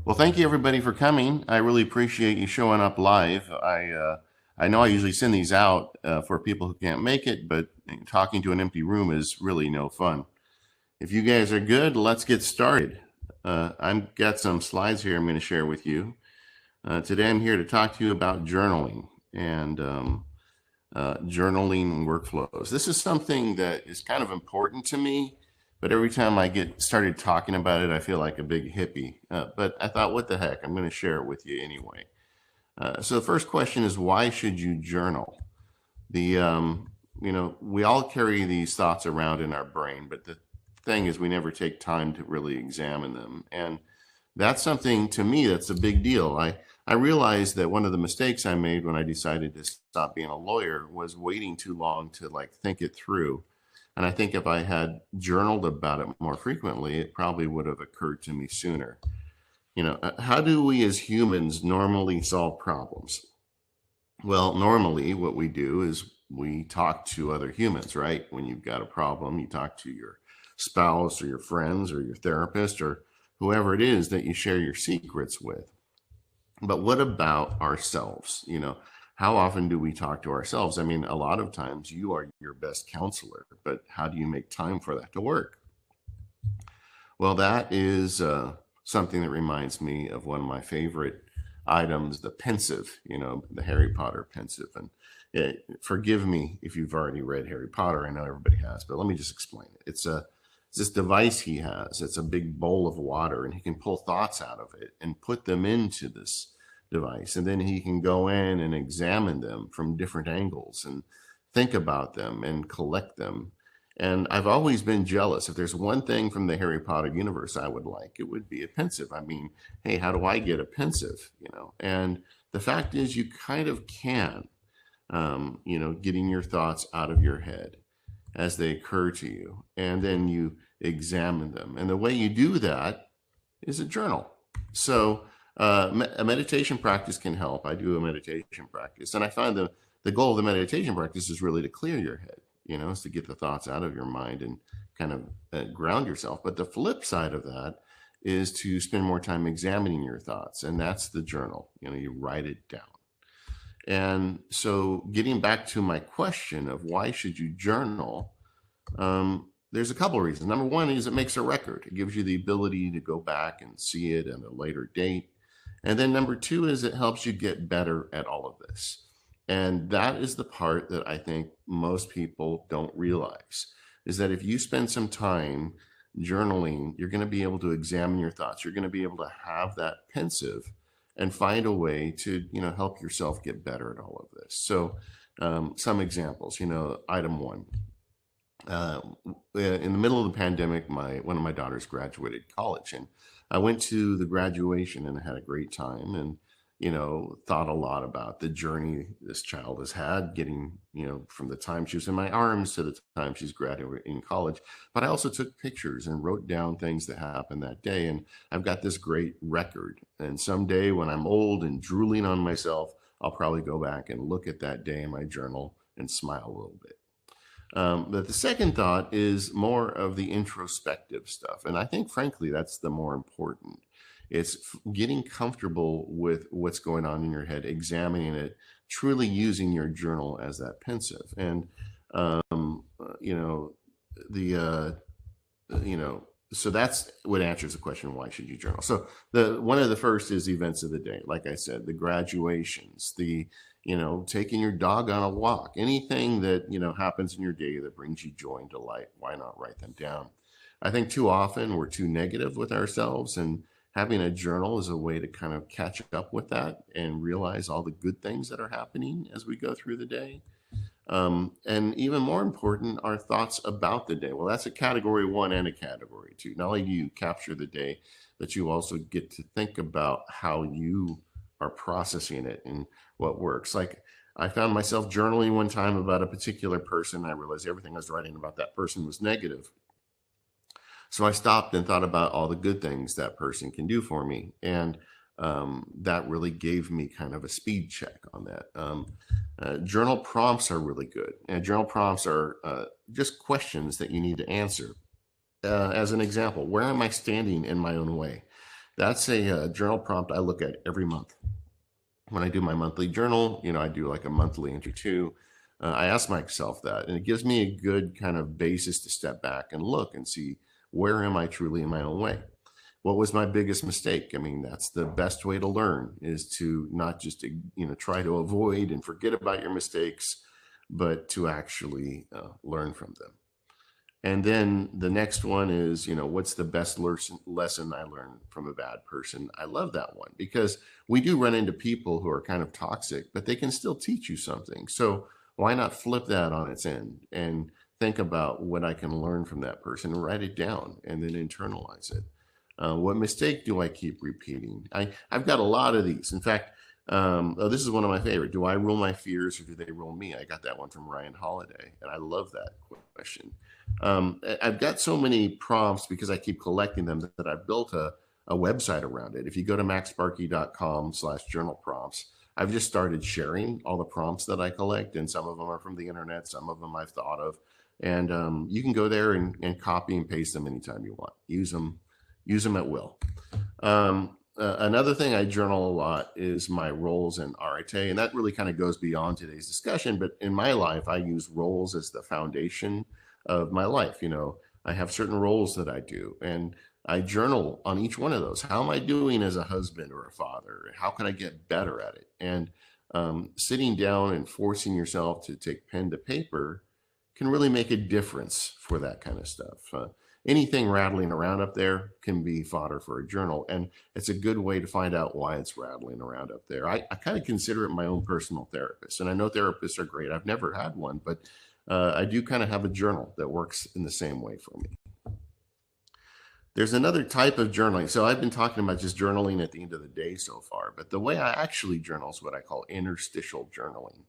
Well, thank you everybody for coming. I really appreciate you showing up live. I know I usually send these out for people who can't make it, but talking to an empty room is really no fun. If you guys are good, let's get started. I've got some slides here I'm going to share with you. Today I'm here to talk to you about journaling and journaling workflows. This is something that is kind of important to me, but every time I get started talking about it, I feel like a big hippie. But I thought, what the heck? I'm going to share it with you anyway. So the first question is, why should you journal? We all carry these thoughts around in our brain, but the thing is we never take time to really examine them. And that's something, to me, that's a big deal. I realized that one of the mistakes I made when I decided to stop being a lawyer was waiting too long to think it through. And I think if I had journaled about it more frequently, it probably would have occurred to me sooner. How do we as humans normally solve problems? Well, normally what we do is we talk to other humans, right? When you've got a problem, you talk to your spouse or your friends or your therapist or whoever it is that you share your secrets with. But what about ourselves? How often do we talk to ourselves? I mean, a lot of times you are your best counselor, but how do you make time for that to work? Well, that is something that reminds me of one of my favorite items, the pensive, the Harry Potter pensive. And forgive me if you've already read Harry Potter. I know everybody has, but let me just explain it. It's this device he has. It's a big bowl of water, and he can pull thoughts out of it and put them into this device. And then he can go in and examine them from different angles and think about them and collect them. And I've always been jealous. If there's one thing from the Harry Potter universe I would like, it would be a pensive. I mean, hey, how do I get a pensive? And the fact is, you kind of can, getting your thoughts out of your head as they occur to you, and then you examine them. And the way you do that is a journal. So a meditation practice can help. I do a meditation practice, and I find the goal of the meditation practice is really to clear your head, is to get the thoughts out of your mind and kind of ground yourself. But the flip side of that is to spend more time examining your thoughts, and that's the journal. You write it down. And so getting back to my question of why should you journal, there's a couple of reasons. Number one is it makes a record. It gives you the ability to go back and see it at a later date. And then number two is it helps you get better at all of this. And that is the part that I think most people don't realize, is that if you spend some time journaling, you're going to be able to examine your thoughts. You're going to be able to have that pensive and find a way to, help yourself get better at all of this. So some examples, item one. In the middle of the pandemic, one of my daughters graduated college, and I went to the graduation and I had a great time and, thought a lot about the journey this child has had getting, from the time she was in my arms to the time she's graduating college. But I also took pictures and wrote down things that happened that day. And I've got this great record. And someday when I'm old and drooling on myself, I'll probably go back and look at that day in my journal and smile a little bit. But the second thought is more of the introspective stuff. And I think, frankly, that's the more important. It's getting comfortable with what's going on in your head, examining it, truly using your journal as that pensive. And, so that's what answers the question, why should you journal? So one of the first is events of the day. Like I said, the graduations, taking your dog on a walk, anything that, happens in your day that brings you joy and delight, why not write them down? I think too often we're too negative with ourselves, and having a journal is a way to kind of catch up with that and realize all the good things that are happening as we go through the day. And even more important, our thoughts about the day. Well, that's a category one and a category two. Not only do you capture the day, but you also get to think about how you are processing it and what works. Like I found myself journaling one time about a particular person. I realized everything I was writing about that person was negative. So I stopped and thought about all the good things that person can do for me. And that really gave me kind of a speed check on that. Journal prompts are really good. And journal prompts are just questions that you need to answer. As an example, where am I standing in my own way? That's a journal prompt I look at every month. When I do my monthly journal, I do like a monthly entry too. I ask myself that, and it gives me a good kind of basis to step back and look and see, where am I truly in my own way? What was my biggest mistake? I mean, that's the best way to learn, is to not just, try to avoid and forget about your mistakes, but to actually learn from them. And then the next one is, what's the best lesson I learned from a bad person? I love that one, because we do run into people who are kind of toxic, but they can still teach you something. So why not flip that on its end and think about what I can learn from that person, and write it down and then internalize it. What mistake do I keep repeating? I've got a lot of these. In fact, this is one of my favorite. Do I rule my fears, or do they rule me? I got that one from Ryan Holiday, and I love that question. I've got so many prompts because I keep collecting them that I've built a website around it. If you go to MacSparky.com/journal prompts, I've just started sharing all the prompts that I collect, and some of them are from the internet, some of them I've thought of, and you can go there and copy and paste them anytime you want. Use them at will. Another thing I journal a lot is my roles in Arete, and that really kind of goes beyond today's discussion. But in my life, I use roles as the foundation of my life. I have certain roles that I do, and I journal on each one of those. How am I doing as a husband or a father? How can I get better at it? And sitting down and forcing yourself to take pen to paper can really make a difference for that kind of stuff. Anything rattling around up there can be fodder for a journal, and it's a good way to find out why it's rattling around up there. I kind of consider it my own personal therapist, and I know therapists are great. I've never had one, but I do kind of have a journal that works in the same way for me. There's another type of journaling. So I've been talking about just journaling at the end of the day so far, but the way I actually journal is what I call interstitial journaling.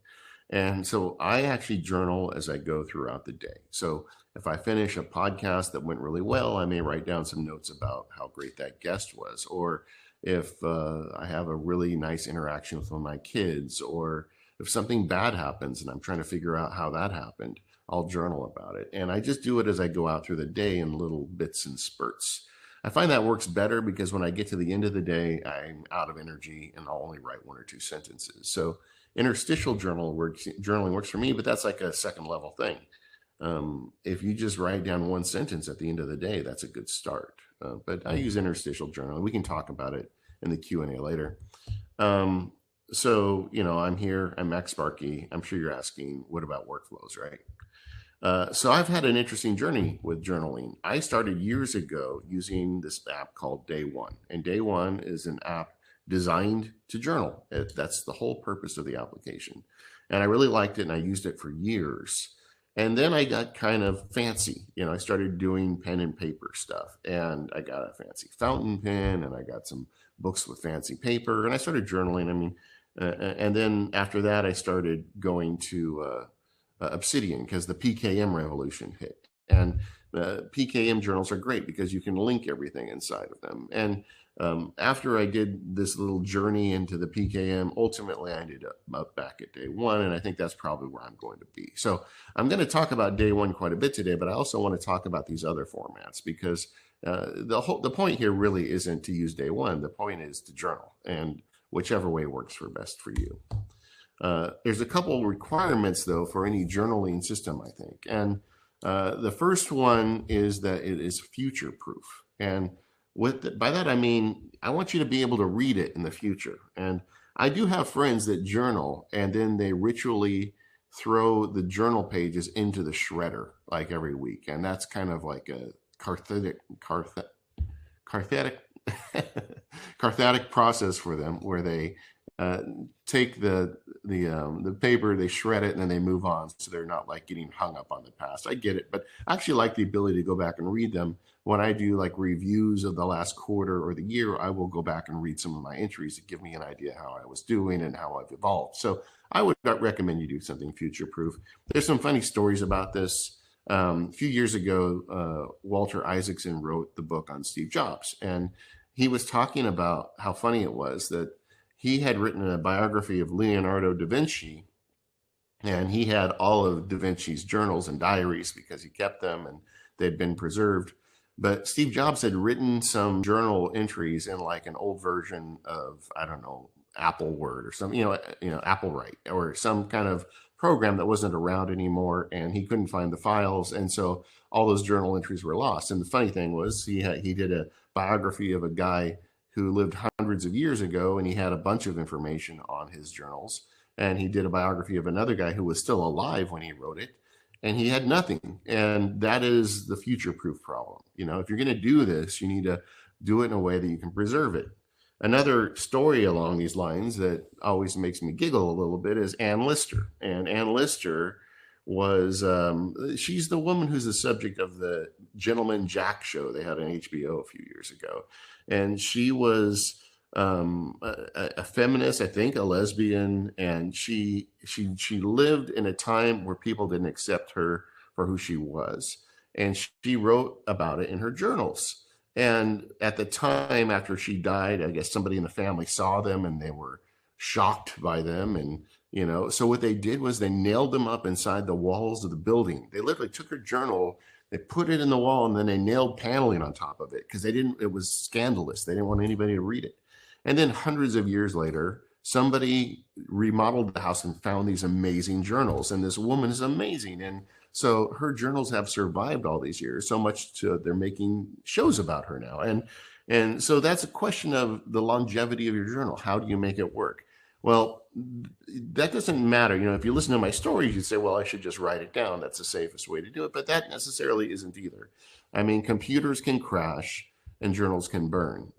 And so I actually journal as I go throughout the day. So if I finish a podcast that went really well, I may write down some notes about how great that guest was. Or if I have a really nice interaction with one of my kids, or if something bad happens and I'm trying to figure out how that happened, I'll journal about it. And I just do it as I go out through the day in little bits and spurts. I find that works better because when I get to the end of the day, I'm out of energy and I'll only write one or two sentences. So interstitial journaling works for me, but that's like a second level thing. If you just write down one sentence at the end of the day, that's a good start. But I use interstitial journaling. We can talk about it in the Q&A later. So, I'm here, I'm MacSparky. I'm sure you're asking, what about workflows, right? So I've had an interesting journey with journaling. I started years ago using this app called DayOne, and DayOne is an app designed to journal. That's the whole purpose of the application. And I really liked it, and I used it for years. And then I got kind of fancy. I started doing pen and paper stuff, and I got a fancy fountain pen, and I got some books with fancy paper, and I started journaling. And then after that, I started going to Obsidian because the PKM revolution hit. And PKM journals are great because you can link everything inside of them. And after I did this little journey into the PKM, ultimately I ended up back at DayOne, and I think that's probably where I'm going to be. So I'm going to talk about DayOne quite a bit today, but I also want to talk about these other formats because the point here really isn't to use DayOne. The point is to journal, and whichever way works for best for you. There's a couple requirements, though, for any journaling system, I think. And the first one is that it is future-proof. And by that, I mean, I want you to be able to read it in the future. And I do have friends that journal, and then they ritually throw the journal pages into the shredder like every week. And that's kind of like a cathartic process for them, where they take the paper, they shred it, and then they move on, so they're not like getting hung up on the past. I get it, but I actually like the ability to go back and read them. When I do like reviews of the last quarter or the year, I will go back and read some of my entries to give me an idea how I was doing and how I've evolved. So I would recommend you do something future-proof. There's some funny stories about this. A few years ago, Walter Isaacson wrote the book on Steve Jobs, and he was talking about how funny it was that he had written a biography of Leonardo da Vinci, and he had all of da Vinci's journals and diaries because he kept them and they'd been preserved. But Steve Jobs had written some journal entries in like an old version of, I don't know, Apple Word or some, Apple Write or some kind of program that wasn't around anymore, and he couldn't find the files, and so all those journal entries were lost. And the funny thing was, he did a biography of a guy who lived hundreds of years ago, and he had a bunch of information on his journals. And he did a biography of another guy who was still alive when he wrote it, and he had nothing. And that is the future-proof problem. If you're going to do this, you need to do it in a way that you can preserve it. Another story along these lines that always makes me giggle a little bit is Ann Lister. And Ann Lister was, she's the woman who's the subject of the Gentleman Jack show they had on HBO a few years ago. And she was a feminist, I think, a lesbian, and she lived in a time where people didn't accept her for who she was. And she wrote about it in her journals. And at the time after she died, I guess somebody in the family saw them and they were shocked by them. And, so what they did was they nailed them up inside the walls of the building. They literally took her journal, they put it in the wall, and then they nailed paneling on top of it because it was scandalous. They didn't want anybody to read it. And then hundreds of years later, somebody remodeled the house and found these amazing journals. And this woman is amazing. And so her journals have survived all these years, so much to they're making shows about her now. And so that's a question of the longevity of your journal. How do you make it work? Well, that doesn't matter. If you listen to my stories, you'd say, well, I should just write it down. That's the safest way to do it. But that necessarily isn't either. I mean, computers can crash and journals can burn.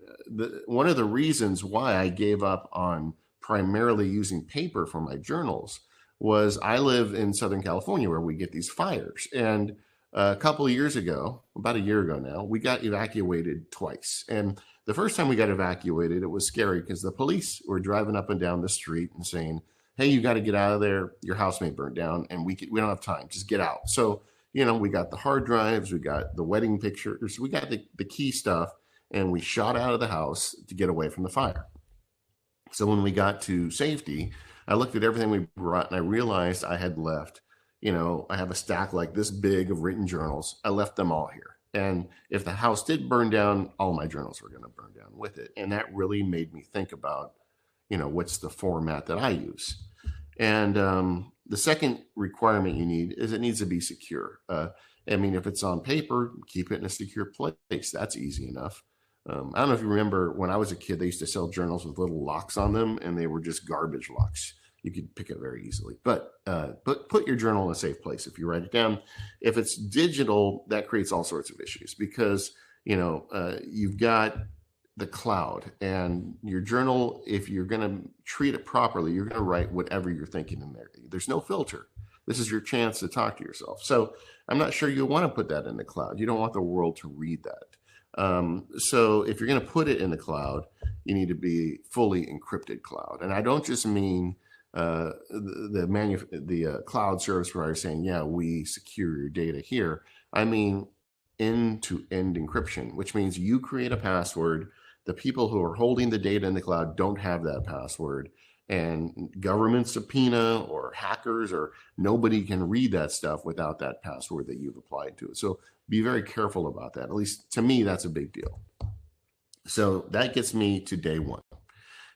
One of the reasons why I gave up on primarily using paper for my journals was I live in Southern California where we get these fires. And a couple of years ago, about a year ago now, we got evacuated twice. And the first time we got evacuated, it was scary because the police were driving up and down the street and saying, hey, you got to get out of there. Your house may burn down and we don't have time. Just get out. So, we got the hard drives, we got the wedding pictures, we got the key stuff, and we shot out of the house to get away from the fire. So when we got to safety, I looked at everything we brought and I realized I had left, I have a stack like this big of written journals. I left them all here. And if the house did burn down, all my journals were going to burn down with it. And that really made me think about, what's the format that I use. And the second requirement you need is it needs to be secure. If it's on paper, keep it in a secure place. That's easy enough. I don't know if you remember when I was a kid, they used to sell journals with little locks on them, and they were just garbage locks. You could pick it very easily. But put your journal in a safe place if you write it down. If it's digital, that creates all sorts of issues because, you've got the cloud, and your journal, if you're going to treat it properly, you're going to write whatever you're thinking in there. There's no filter. This is your chance to talk to yourself. So I'm not sure you want to put that in the cloud. You don't want the world to read that. So if you're going to put it in the cloud, you need to be fully encrypted cloud. And I don't just mean the cloud service provider saying, yeah, we secure your data here. I mean end-to-end encryption, which means you create a password. The people who are holding the data in the cloud don't have that password, and government subpoena or hackers or nobody can read that stuff without that password that you've applied to it. So be very careful about that. At least to me, that's a big deal. So that gets me to DayOne.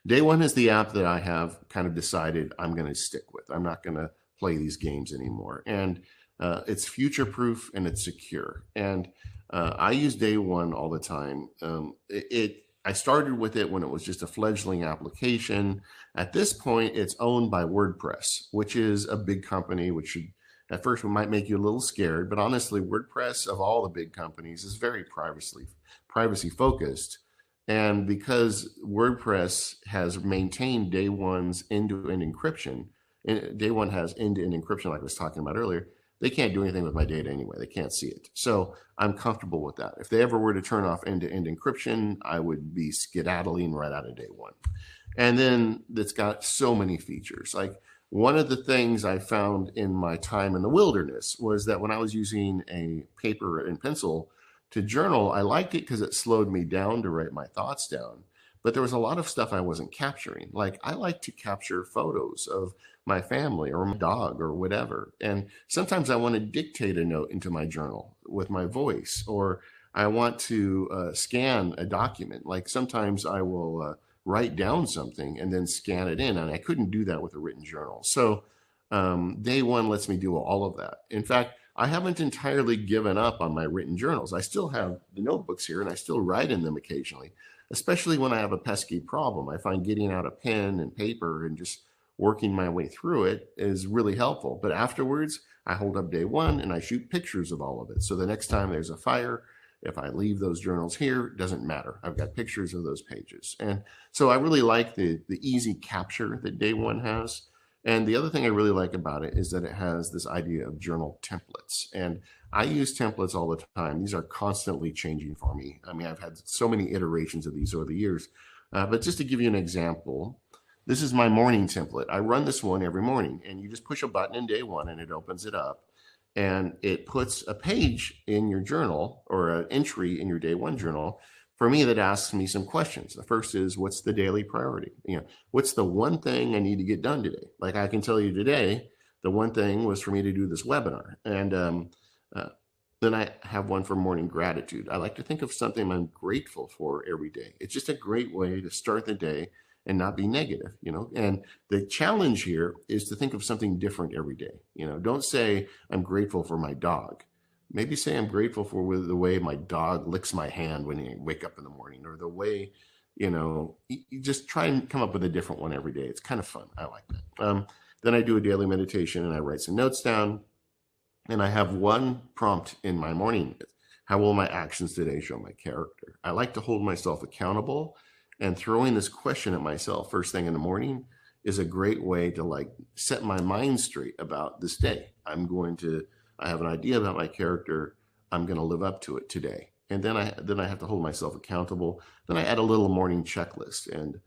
DayOne is the app that I have kind of decided I'm going to stick with. I'm not going to play these games anymore. And it's future-proof and it's secure. And I use DayOne all the time. I started with it when it was just a fledgling application. At this point, it's owned by WordPress, which is a big company, which should, at first might make you a little scared. But honestly, WordPress, of all the big companies, is very privacy focused. And because WordPress has maintained DayOne's end-to-end encryption, and DayOne has end-to-end encryption like I was talking about earlier, they can't do anything with my data anyway. They can't see it. So I'm comfortable with that. If they ever were to turn off end-to-end encryption, I would be skedaddling right out of DayOne. And then it's got so many features. Like one of the things I found in my time in the wilderness was that when I was using a paper and pencil to journal, I liked it because it slowed me down to write my thoughts down. But there was a lot of stuff I wasn't capturing. Like I like to capture photos of my family or my dog or whatever. And sometimes I want to dictate a note into my journal with my voice, or I want to scan a document. Like sometimes I will write down something and then scan it in, and I couldn't do that with a written journal. So DayOne lets me do all of that. In fact, I haven't entirely given up on my written journals. I still have the notebooks here and I still write in them occasionally, especially when I have a pesky problem. I find getting out a pen and paper and just working my way through it is really helpful. But afterwards, I hold up DayOne and I shoot pictures of all of it. So the next time there's a fire, if I leave those journals here, it doesn't matter. I've got pictures of those pages. And so I really like the easy capture that DayOne has. And the other thing I really like about it is that it has this idea of journal templates. And I use templates all the time. These are constantly changing for me. I mean, I've had so many iterations of these over the years. But just to give you an example, this is my morning template. I run this one every morning, and you just push a button in DayOne and it opens it up. And it puts a page in your journal or an entry in your DayOne journal for me that asks me some questions. The first is, what's the daily priority? What's the one thing I need to get done today? Like I can tell you today, the one thing was for me to do this webinar. And then I have one for morning gratitude. I like to think of something I'm grateful for every day. It's just a great way to start the day and not be negative, and the challenge here is to think of something different every day. Don't say I'm grateful for my dog. Maybe say I'm grateful for the way my dog licks my hand when I wake up in the morning, or the way, you just try and come up with a different one every day. It's kind of fun. I like that. Then I do a daily meditation and I write some notes down, and I have one prompt in my morning. How will my actions today show my character? I like to hold myself accountable. And throwing this question at myself first thing in the morning is a great way to set my mind straight about this day. I have an idea about my character. I'm going to live up to it today. And then I have to hold myself accountable. Then I add a little morning checklist. And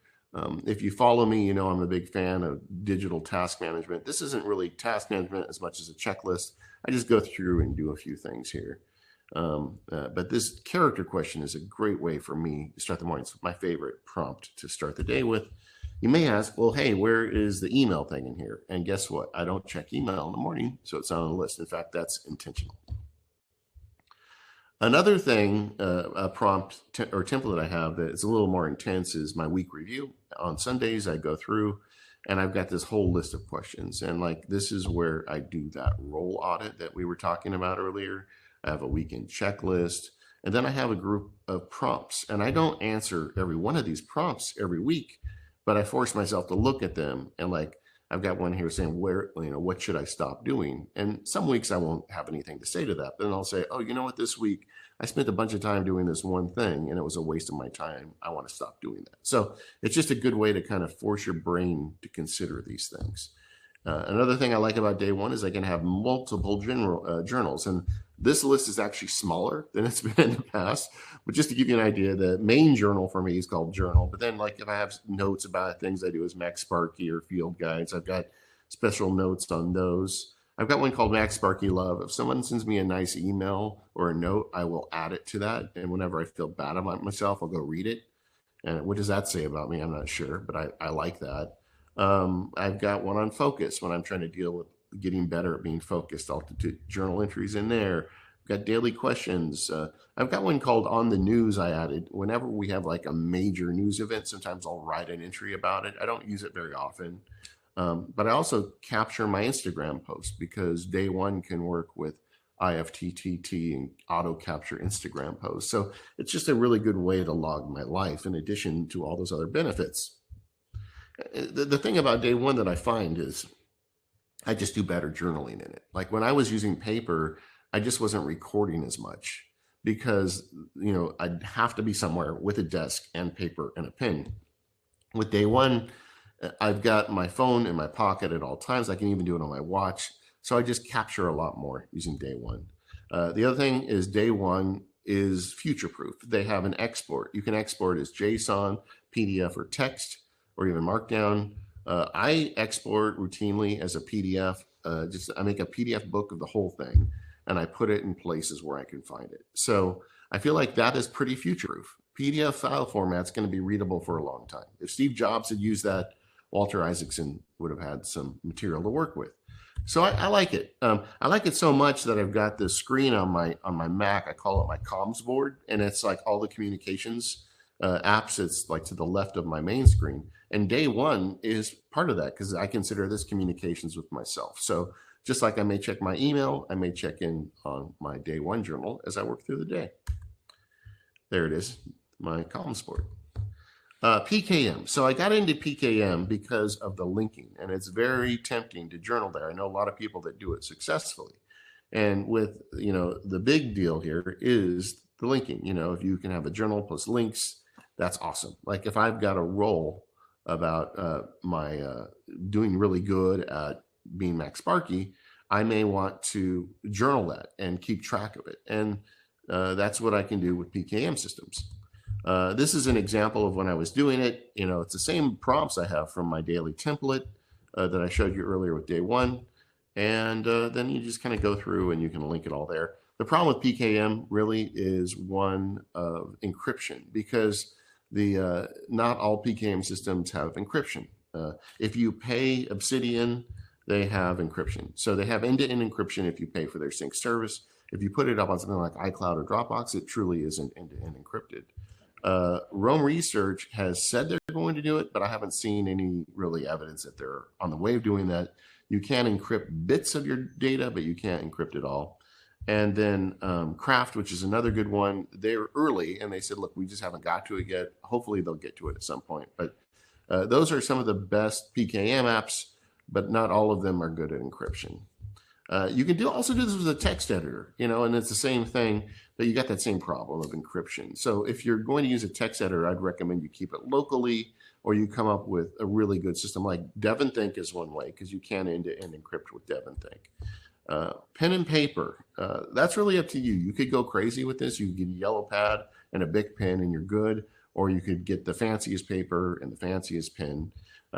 if you follow me, I'm a big fan of digital task management. This isn't really task management as much as a checklist. I just go through and do a few things here. But this character question is a great way for me to start the morning. It's my favorite prompt to start the day with. You may ask, well, hey, where is the email thing in here? And guess what? I don't check email in the morning, so it's not on the list. In fact, that's intentional. Another thing, a prompt or template I have that is a little more intense is my week review. On Sundays, I go through and I've got this whole list of questions. And this is where I do that role audit that we were talking about earlier. I have a weekend checklist, and then I have a group of prompts. And I don't answer every one of these prompts every week, but I force myself to look at them. And I've got one here saying, what should I stop doing? And some weeks I won't have anything to say to that. But then I'll say, oh, you know what, this week I spent a bunch of time doing this one thing and it was a waste of my time. I want to stop doing that. So it's just a good way to kind of force your brain to consider these things. Another thing I like about DayOne is I can have multiple journals, and this list is actually smaller than it's been in the past. But just to give you an idea, the main journal for me is called Journal. But then if I have notes about things I do as MacSparky or field guides, I've got special notes on those. I've got one called MacSparky Love. If someone sends me a nice email or a note, I will add it to that. And whenever I feel bad about myself, I'll go read it. And what does that say about me? I'm not sure, but I like that. I've got one on focus when I'm trying to deal with getting better at being focused. I'll do journal entries in there. I've got daily questions. I've got one called On the News I added. Whenever we have a major news event, sometimes I'll write an entry about it. I don't use it very often. But I also capture my Instagram posts because DayOne can work with IFTTT and auto capture Instagram posts. So it's just a really good way to log my life in addition to all those other benefits. The thing about DayOne that I find is I just do better journaling in it. When I was using paper, I just wasn't recording as much because, I'd have to be somewhere with a desk and paper and a pen. With DayOne, I've got my phone in my pocket at all times. I can even do it on my watch. So I just capture a lot more using DayOne. The other thing is DayOne is future-proof. They have an export. You can export as JSON, PDF, or text, or even Markdown. I export routinely as a PDF. I make a PDF book of the whole thing, and I put it in places where I can find it. So I feel like that is pretty future-proof. PDF file format's going to be readable for a long time. If Steve Jobs had used that, Walter Isaacson would have had some material to work with. So I like it. I like it so much that I've got this screen on my Mac. I call it my comms board, and it's like all the communications apps. It's like to the left of my main screen, and DayOne is part of that because I consider this communications with myself. So just like I may check my email, I may check in on my DayOne journal as I work through the day. There it is, my comms board. PKM. So I got into PKM because of the linking, and it's very tempting to journal there. I know a lot of people that do it successfully. And with, the big deal here is the linking. If you can have a journal plus links, that's awesome. Like if I've got a role about my doing really good at being MacSparky, I may want to journal that and keep track of it. And that's what I can do with PKM systems. This is an example of when I was doing it. It's the same prompts I have from my daily template that I showed you earlier with DayOne. And then you just kind of go through and you can link it all there. The problem with PKM really is one of encryption, because not all PKM systems have encryption. If you pay Obsidian, they have encryption. So they have end-to-end encryption if you pay for their sync service. If you put it up on something like iCloud or Dropbox, it truly isn't end-to-end encrypted. Rome Research has said they're going to do it, but I haven't seen any really evidence that they're on the way of doing that. You can encrypt bits of your data, but you can't encrypt it all. And then Craft, which is another good one, they're early, and they said, look, we just haven't got to it yet. Hopefully they'll get to it at some point. But those are some of the best PKM apps, but not all of them are good at encryption. You can also do this with a text editor, and it's the same thing, but you got that same problem of encryption. So if you're going to use a text editor, I'd recommend you keep it locally, or you come up with a really good system. Like DevonThink is one way, because you can end-to-end encrypt with DevonThink. Pen and paper, that's really up to you. You could go crazy with this. You could get a yellow pad and a big pen and you're good, or you could get the fanciest paper and the fanciest pen.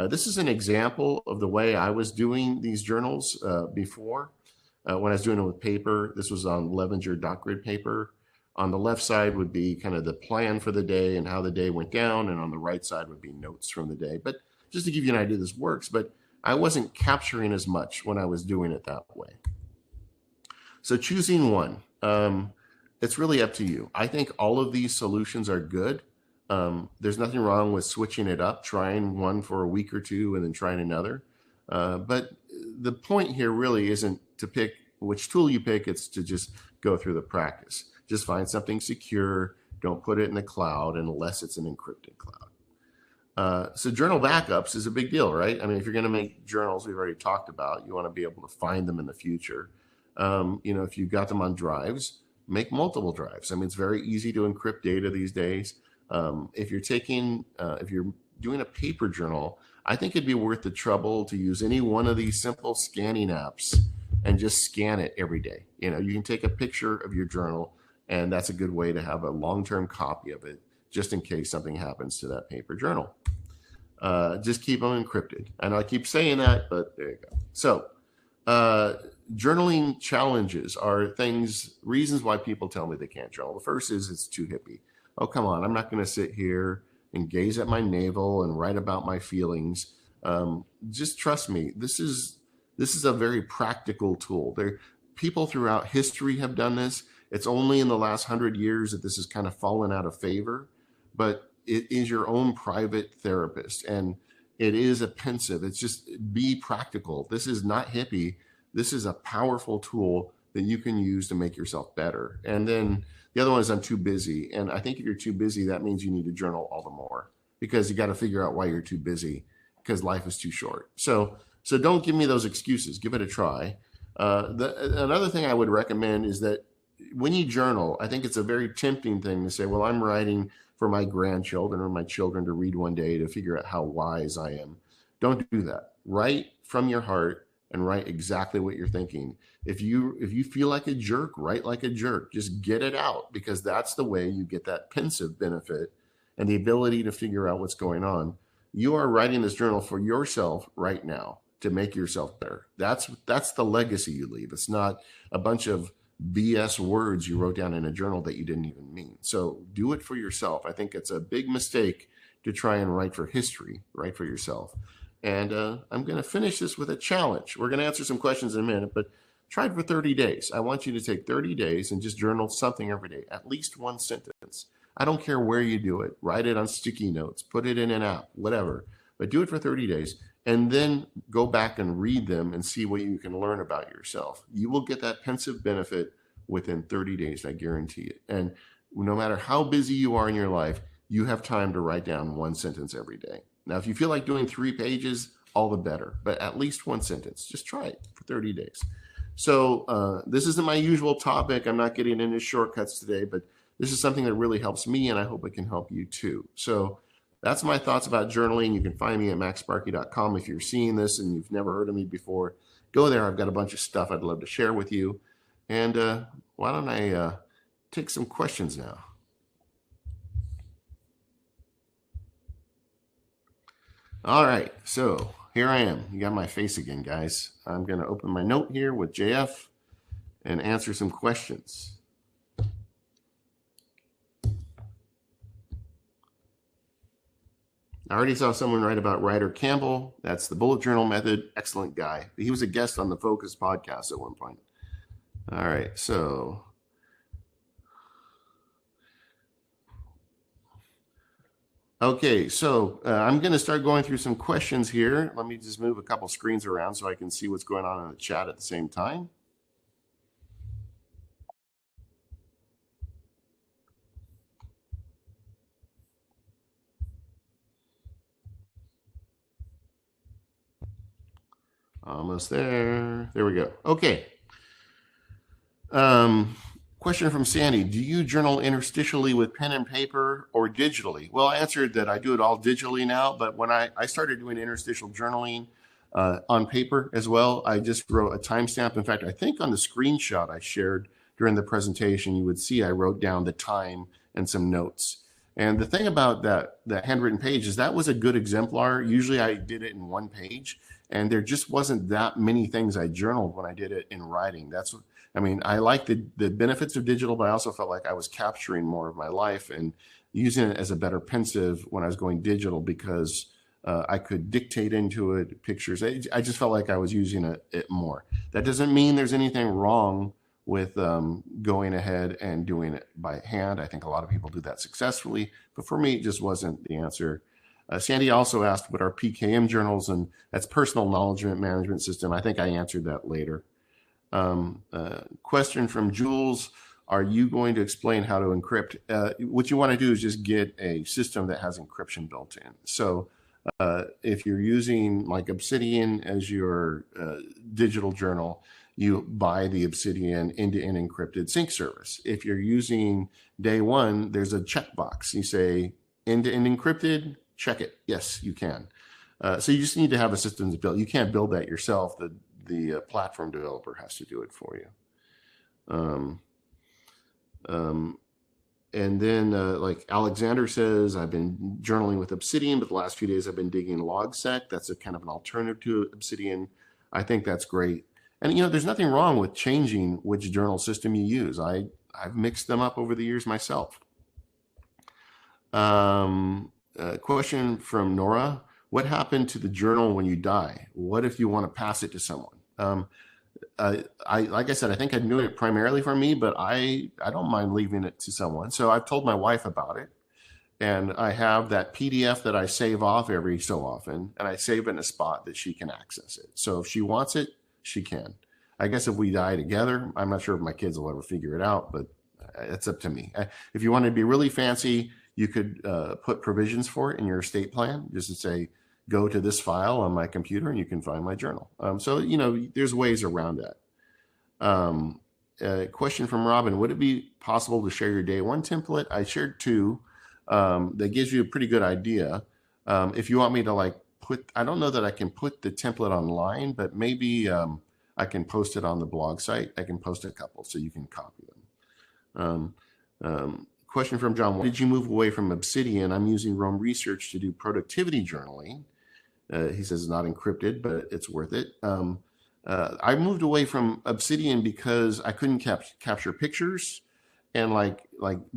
This is an example of the way I was doing these journals before. When I was doing it with paper, this was on Levenger .grid paper. On the left side would be kind of the plan for the day and how the day went down, and on the right side would be notes from the day. But just to give you an idea, this works, but I wasn't capturing as much when I was doing it that way. So choosing one, it's really up to you. I think all of these solutions are good. There's nothing wrong with switching it up, trying one for a week or two and then trying another. But the point here really isn't to pick which tool you pick, it's to just go through the practice. Just find something secure. Don't put it in the cloud unless it's an encrypted cloud. So journal backups is a big deal, right? I mean, if you're going to make journals, we've already talked about, you want to be able to find them in the future. If you've got them on drives, make multiple drives. I mean, it's very easy to encrypt data these days. If you're doing a paper journal, I think it'd be worth the trouble to use any one of these simple scanning apps and just scan it every day. You can take a picture of your journal, and that's a good way to have a long-term copy of it, just in case something happens to that paper journal. Just keep them encrypted. I know I keep saying that, but there you go. So journaling challenges are reasons why people tell me they can't journal. The first is it's too hippie. Oh, come on. I'm not going to sit here and gaze at my navel and write about my feelings. Just trust me. This is a very practical tool. People throughout history have done this. It's only in the last 100 years that this has kind of fallen out of favor, but it is your own private therapist, and it is a pensive. It's just be practical. This is not hippie. This is a powerful tool that you can use to make yourself better. And then the other one is I'm too busy. And I think if you're too busy, that means you need to journal all the more, because you got to figure out why you're too busy, because life is too short. So don't give me those excuses. Give it a try. Another thing I would recommend is that when you journal, I think it's a very tempting thing to say, well, I'm writing for my grandchildren or my children to read one day to figure out how wise I am. Don't do that. Write from your heart and write exactly what you're thinking. If you feel like a jerk, write like a jerk. Just get it out, because that's the way you get that pensive benefit and the ability to figure out what's going on. You are writing this journal for yourself right now to make yourself better. That's the legacy you leave. It's not a bunch of BS words you wrote down in a journal that you didn't even mean. So do it for yourself. I think it's a big mistake to try and write for history. Write for yourself. And I'm going to finish this with a challenge. We're going to answer some questions in a minute, but try it for 30 days. I want you to take 30 days and just journal something every day, at least one sentence. I don't care where you do it. Write it on sticky notes, put it in an app, whatever. But do it for 30 days and then go back and read them and see what you can learn about yourself. You will get that pensive benefit within 30 days, I guarantee it. And no matter how busy you are in your life, you have time to write down one sentence every day. Now, if you feel like doing 3 pages, all the better, but at least one sentence. Just try it for 30 days. So this isn't my usual topic. I'm not getting into shortcuts today, but this is something that really helps me, and I hope it can help you too. So that's my thoughts about journaling. You can find me at MacSparky.com. If you're seeing this and you've never heard of me before, go there. I've got a bunch of stuff I'd love to share with you. And why don't I take some questions now? All right, so here I am. You got my face again, guys. I'm going to open my note here with JF and answer some questions. I already saw someone write about writer Campbell. That's the bullet journal method. Excellent guy. He was a guest on the Focus podcast at one point. All right, so okay, so I'm going to start going through some questions here. Let me just move a couple screens around so I can see what's going on in the chat at the same time. Almost there. There we go. Okay. Question from Sandy. Do you journal interstitially with pen and paper or digitally? Well, I answered that I do it all digitally now, but when I started doing interstitial journaling on paper as well, I just wrote a timestamp. In fact, I think on the screenshot I shared during the presentation, you would see I wrote down the time and some notes. And the thing about that handwritten page is that was a good exemplar. Usually I did it in one page, and there just wasn't that many things I journaled when I did it in writing. I like the benefits of digital, but I also felt like I was capturing more of my life and using it as a better pensive when I was going digital because I could dictate into it pictures. I just felt like I was using it more. That doesn't mean there's anything wrong with going ahead and doing it by hand. I think a lot of people do that successfully, but for me, it just wasn't the answer. Sandy also asked what are PKM journals, and that's personal knowledge management system. I think I answered that later. Question from Jules. Are you going to explain how to encrypt? What you want to do is just get a system that has encryption built in. So if you're using like Obsidian as your digital journal, you buy the Obsidian end-to-end encrypted sync service. If you're using DayOne, there's a checkbox. You say end-to-end encrypted, check it. Yes, you can. So you just need to have a system to build. You can't build that yourself. The platform developer has to do it for you. And then like Alexander says, I've been journaling with Obsidian, but the last few days I've been digging LogSec. That's a kind of an alternative to Obsidian. I think that's great. And, there's nothing wrong with changing which journal system you use. I've mixed them up over the years myself. Question from Nora. What happened to the journal when you die? What if you want to pass it to someone? Like I said, I think I'm doing it primarily for me, but I don't mind leaving it to someone. So I've told my wife about it, and I have that PDF that I save off every so often, and I save it in a spot that she can access it. So if she wants it, she can. I guess if we die together, I'm not sure if my kids will ever figure it out, but it's up to me. If you want to be really fancy, you could put provisions for it in your estate plan, just to say, go to this file on my computer and you can find my journal. So, there's ways around that. Question from Robin, would it be possible to share your DayOne template? I shared 2 that gives you a pretty good idea. If you want me to I don't know that I can put the template online, but maybe I can post it on the blog site. I can post a couple so you can copy them. Question from John, why did you move away from Obsidian? I'm using Roam Research to do productivity journaling. He says it's not encrypted, but it's worth it. I moved away from Obsidian because I couldn't capture pictures, and like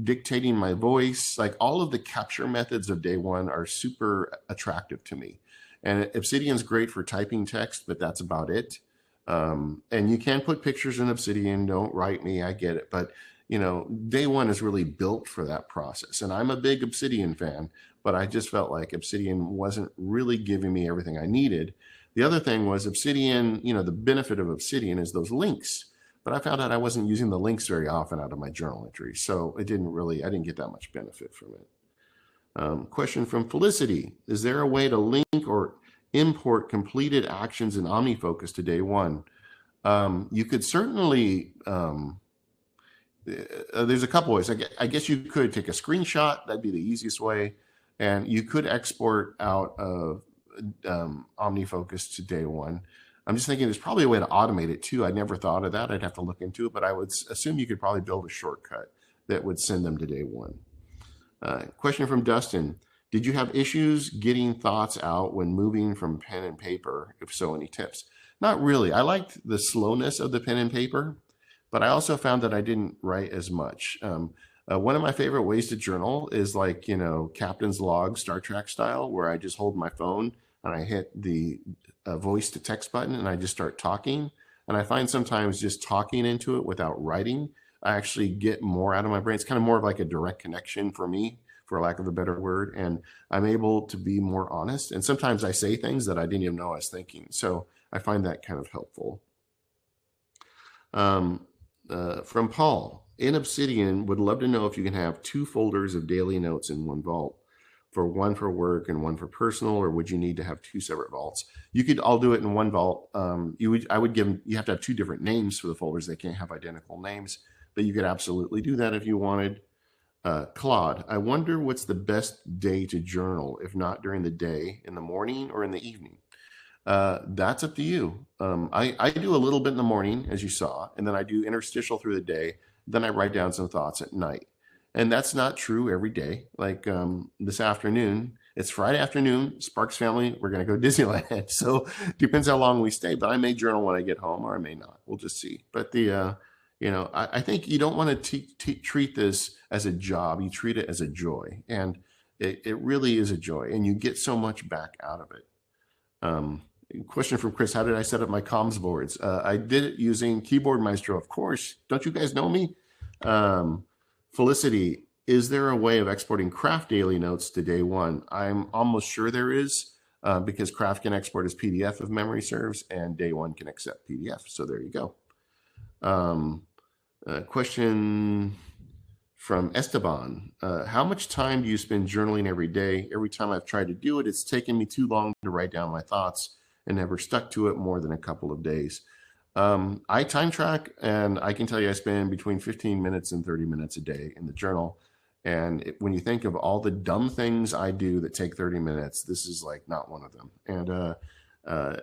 dictating my voice, like all of the capture methods of DayOne are super attractive to me. And Obsidian's great for typing text, but that's about it. And you can put pictures in Obsidian. Don't write me, I get it. But DayOne is really built for that process. And I'm a big Obsidian fan, but I just felt like Obsidian wasn't really giving me everything I needed. The other thing was Obsidian, the benefit of Obsidian is those links. But I found out I wasn't using the links very often out of my journal entries. So I didn't get that much benefit from it. Question from Felicity. Is there a way to link or import completed actions in OmniFocus to DayOne? You could certainly, there's a couple ways. I guess you could take a screenshot. That'd be the easiest way. And you could export out of OmniFocus to DayOne. I'm just thinking there's probably a way to automate it too. I never thought of that. I'd have to look into it, but I would assume you could probably build a shortcut that would send them to DayOne. Question from Dustin. Did you have issues getting thoughts out when moving from pen and paper? If so, any tips? Not really. I liked the slowness of the pen and paper, but I also found that I didn't write as much. One of my favorite ways to journal is like, Captain's Log, Star Trek style, where I just hold my phone and I hit the voice to text button and I just start talking. And I find sometimes just talking into it without writing, I actually get more out of my brain. It's kind of more of like a direct connection for me, for lack of a better word. And I'm able to be more honest. And sometimes I say things that I didn't even know I was thinking. So I find that kind of helpful. From Paul, in Obsidian, would love to know if you can have 2 folders of daily notes in one vault, for one for work and one for personal, or would you need to have 2 separate vaults? You could all do it in one vault. You have to have 2 different names for the folders. They can't have identical names, but you could absolutely do that if you wanted. Claude, I wonder what's the best day to journal, if not during the day, in the morning or in the evening? That's up to you. I do a little bit in the morning, as you saw, and then I do interstitial through the day. Then I write down some thoughts at night. And that's not true every day. Like this afternoon, it's Friday afternoon, Sparks family, we're going to go Disneyland. So depends how long we stay, but I may journal when I get home or I may not. We'll just see. But I think you don't want to treat this as a job. You treat it as a joy. And it really is a joy. And you get so much back out of it. Question from Chris, how did I set up my comms boards? I did it using Keyboard Maestro, of course. Don't you guys know me? Felicity, is there a way of exporting Craft daily notes to DayOne? I'm almost sure there is, because Craft can export as PDF if memory serves, and DayOne can accept PDF. So there you go. Question from Esteban. How much time do you spend journaling every day? Every time I've tried to do it, it's taken me too long to write down my thoughts and never stuck to it more than a couple of days. I time track, and I can tell you I spend between 15 minutes and 30 minutes a day in the journal. And when you think of all the dumb things I do that take 30 minutes, this is like not one of them. And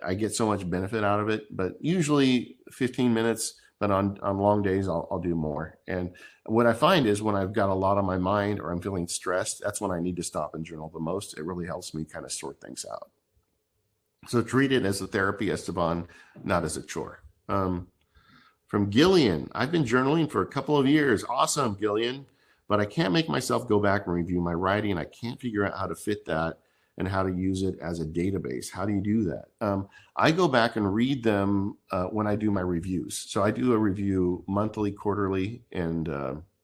I get so much benefit out of it, but usually 15 minutes, but on long days, I'll do more. And what I find is when I've got a lot on my mind or I'm feeling stressed, that's when I need to stop and journal the most. It really helps me kind of sort things out. So treat it as a therapy, Esteban, not as a chore. From Gillian, I've been journaling for a couple of years. Awesome, Gillian. But I can't make myself go back and review my writing. I can't figure out how to fit that and how to use it as a database. How do you do that? I go back and read them when I do my reviews. So I do a review monthly, quarterly, and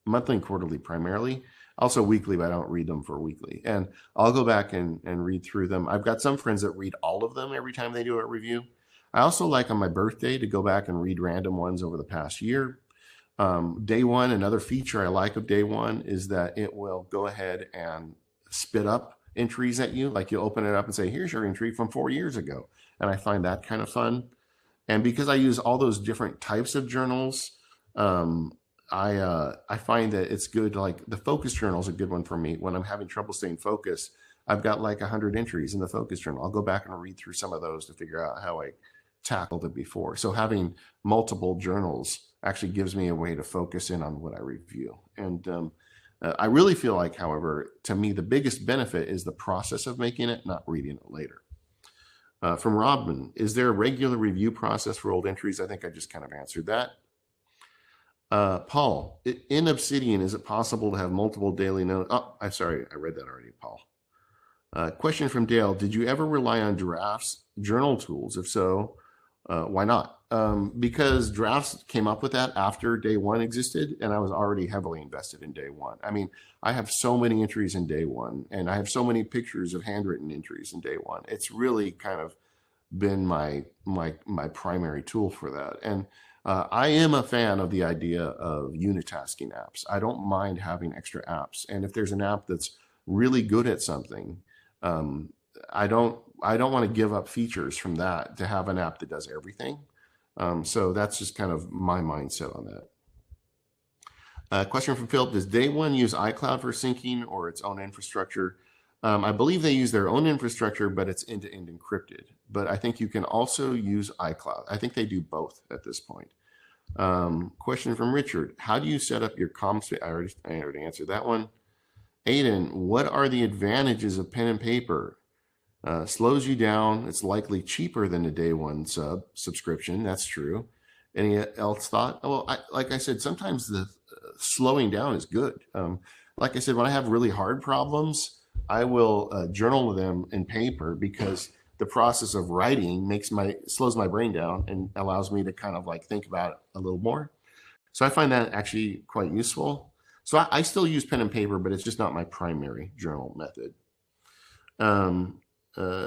monthly and quarterly primarily. Also weekly, but I don't read them for weekly. And I'll go back and read through them. I've got some friends that read all of them every time they do a review. I also like on my birthday to go back and read random ones over the past year. DayOne, another feature I like of DayOne is that it will go ahead and spit up entries at you. Like you'll open it up and say, here's your entry from 4 years ago. And I find that kind of fun. And because I use all those different types of journals, I find that it's good. Like the focus journal is a good one for me. When I'm having trouble staying focused, I've got like 100 entries in the focus journal. I'll go back and read through some of those to figure out how I tackled it before. So having multiple journals actually gives me a way to focus in on what I review. And I really feel like, however, to me, the biggest benefit is the process of making it, not reading it later. From Robin, is there a regular review process for old entries? I think I just kind of answered that. Paul, in Obsidian, is it possible to have multiple daily notes? Oh, I'm sorry, I read that already, Paul. Question from Dale: did you ever rely on Drafts journal tools? If so, why not? Because Drafts came up with that after DayOne existed, and I was already heavily invested in DayOne. I mean, I have so many entries in DayOne, and I have so many pictures of handwritten entries in DayOne. It's really kind of been my primary tool for that. And I am a fan of the idea of unitasking apps. I don't mind having extra apps, and if there's an app that's really good at something, I don't want to give up features from that to have an app that does everything. So that's just kind of my mindset on that. Question from Philip: does DayOne use iCloud for syncing or its own infrastructure? I believe they use their own infrastructure, but it's end-to-end encrypted. But I think you can also use iCloud. I think they do both at this point. Question from Richard: how do you set up your comms? I already answered that one. Aiden: what are the advantages of pen and paper? Slows you down. It's likely cheaper than a DayOne subscription. That's true. Any else thought? Well, like I said, sometimes the slowing down is good. Like I said, when I have really hard problems, I will journal them in paper, because the process of writing slows my brain down and allows me to kind of like think about it a little more. So I find that actually quite useful. So I still use pen and paper, but it's just not my primary journal method.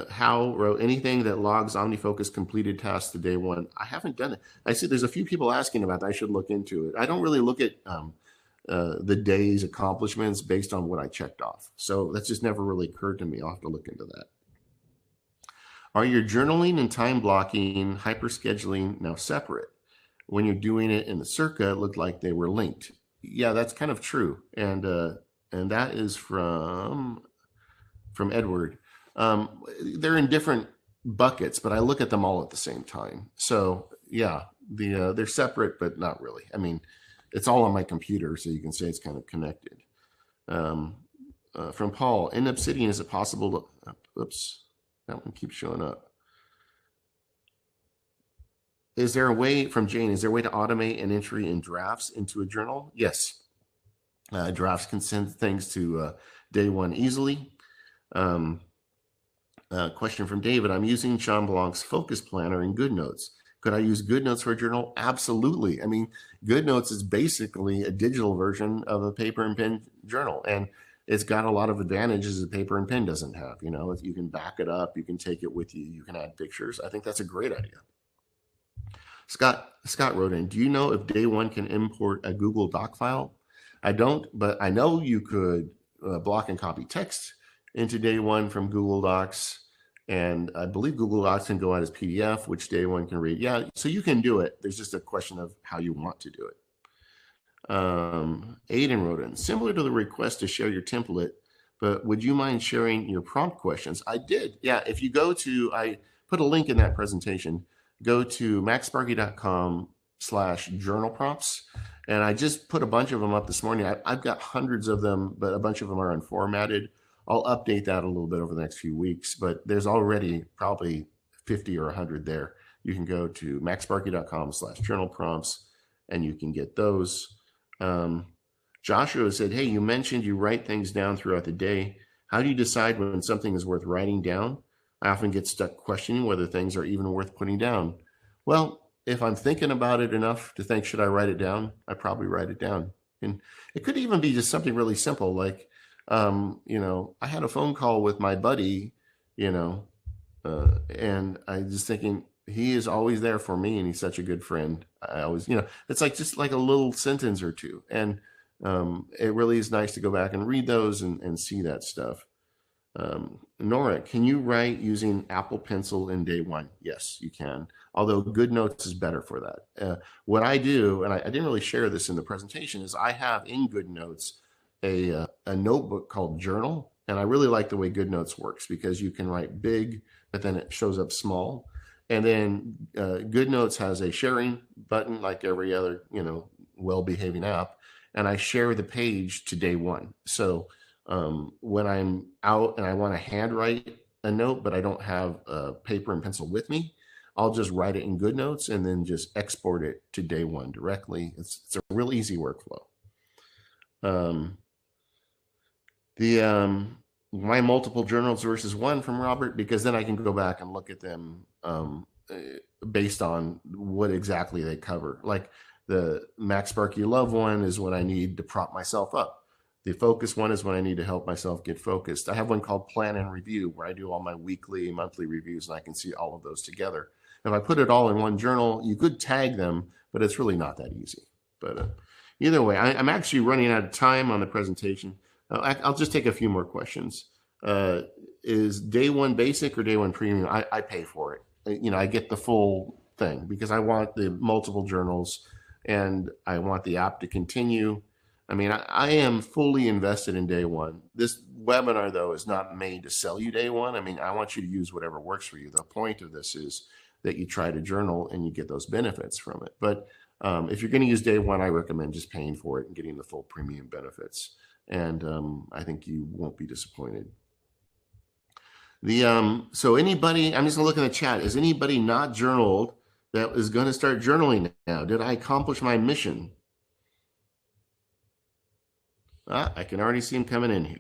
Hal wrote: anything that logs OmniFocus completed tasks to DayOne. I haven't done it. I see there's a few people asking about that. I should look into it. I don't really look at the day's accomplishments based on what I checked off. So that's just never really occurred to me. I'll have to look into that. Are your journaling and time blocking hyperscheduling now separate? When you're doing it in the Circa, it looked like they were linked. Yeah, that's kind of true. And that is from Edward. They're in different buckets, but I look at them all at the same time. So yeah, they're separate, but not really. I mean, it's all on my computer, so you can say it's kind of connected. From Paul: in Obsidian, is it possible to, oops, that one keeps showing up. Is there a way, from Jane, is there a way to automate an entry in Drafts into a journal? Yes. Drafts can send things to DayOne easily. Question from David: I'm using Sean Blanc's Focus Planner in GoodNotes. Could I use GoodNotes for a journal? Absolutely. I mean, GoodNotes is basically a digital version of a paper and pen journal, and it's got a lot of advantages that paper and pen doesn't have. You know, you can back it up, you can take it with you, you can add pictures. I think that's a great idea. Scott wrote in: do you know if DayOne can import a Google Doc file? I don't, but I know you could block and copy text into DayOne from Google Docs. And I believe Google Docs can go out as PDF, which DayOne can read. Yeah, so you can do it. There's just a question of how you want to do it. Aiden wrote in: similar to the request to share your template, but would you mind sharing your prompt questions? I did. Yeah, if you go to, I put a link in that presentation, go to MacSparky.com/journal prompts. And I just put a bunch of them up this morning. I've got hundreds of them, but a bunch of them are unformatted. I'll update that a little bit over the next few weeks, but there's already probably 50 or 100 there. You can go to MacSparky.com/journal prompts and you can get those. Joshua said, hey, you mentioned you write things down throughout the day. How do you decide when something is worth writing down? I often get stuck questioning whether things are even worth putting down. Well, if I'm thinking about it enough to think, should I write it down? I probably write it down. And it could even be just something really simple, like, I had a phone call with my buddy, and I was thinking, he is always there for me and he's such a good friend. I always, it's like just like a little sentence or two. And it really is nice to go back and read those and see that stuff. Nora, can you write using Apple Pencil in DayOne? Yes, you can. Although GoodNotes is better for that. What I do, and I didn't really share this in the presentation, is I have in GoodNotes a notebook called Journal. And I really like the way GoodNotes works because you can write big, but then it shows up small. And then GoodNotes has a sharing button like every other, well-behaving app. And I share the page to DayOne. So when I'm out and I want to handwrite a note, but I don't have paper and pencil with me, I'll just write it in GoodNotes and then just export it to DayOne directly. It's a real easy workflow. why multiple journals versus one from Robert? Because then I can go back and look at them based on what exactly they cover. Like the MacSparky Love one is when I need to prop myself up. The focus one is when I need to help myself get focused. I have one called Plan and Review where I do all my weekly, monthly reviews, and I can see all of those together. If I put it all in one journal, you could tag them, but it's really not that easy. But either way, I'm actually running out of time on the presentation. I'll just take a few more questions. Is DayOne Basic or DayOne Premium? I pay for it. I get the full thing because I want the multiple journals and I want the app to continue. I mean, I am fully invested in DayOne. This webinar, though, is not made to sell you DayOne. I mean, I want you to use whatever works for you. The point of this is that you try to journal and you get those benefits from it. But if you're going to use DayOne, I recommend just paying for it and getting the full premium benefits. And I think you won't be disappointed. So anybody, I'm just gonna look in the chat. Is anybody not journaled that is going to start journaling now? Did I accomplish my mission? I can already see him coming in here.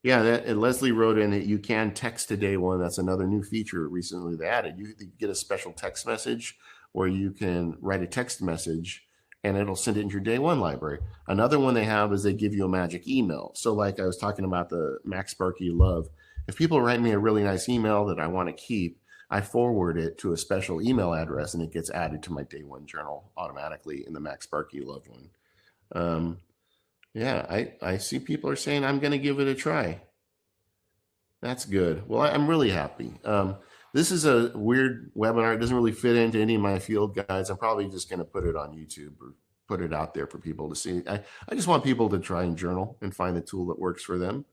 Yeah, Leslie wrote in that you can text to DayOne. That's another new feature recently they added. You get a special text message where you can write a text message and it'll send it into your DayOne library. Another one they have is they give you a magic email. So like I was talking about the MacSparky Love, if people write me a really nice email that I want to keep, I forward it to a special email address and it gets added to my DayOne journal automatically in the MacSparky Love one. Yeah, I see people are saying I'm going to give it a try. That's good. Well, I'm really happy. This is a weird webinar. It doesn't really fit into any of my field guides. I'm probably just going to put it on YouTube or put it out there for people to see. I just want people to try and journal and find the tool that works for them.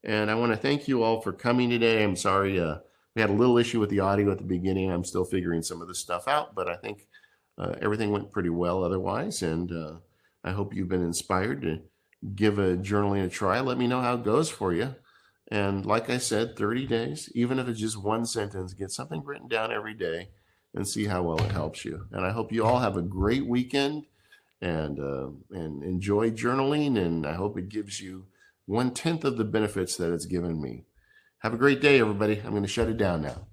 And I want to thank you all for coming today. I'm sorry we had a little issue with the audio at the beginning. I'm still figuring some of this stuff out, but I think everything went pretty well otherwise. And I hope you've been inspired to give a journaling a try. Let me know how it goes for you. And like I said, 30 days, even if it's just one sentence, get something written down every day and see how well it helps you. And I hope you all have a great weekend and enjoy journaling. And I hope it gives you 1/10 of the benefits that it's given me. Have a great day, everybody. I'm going to shut it down now.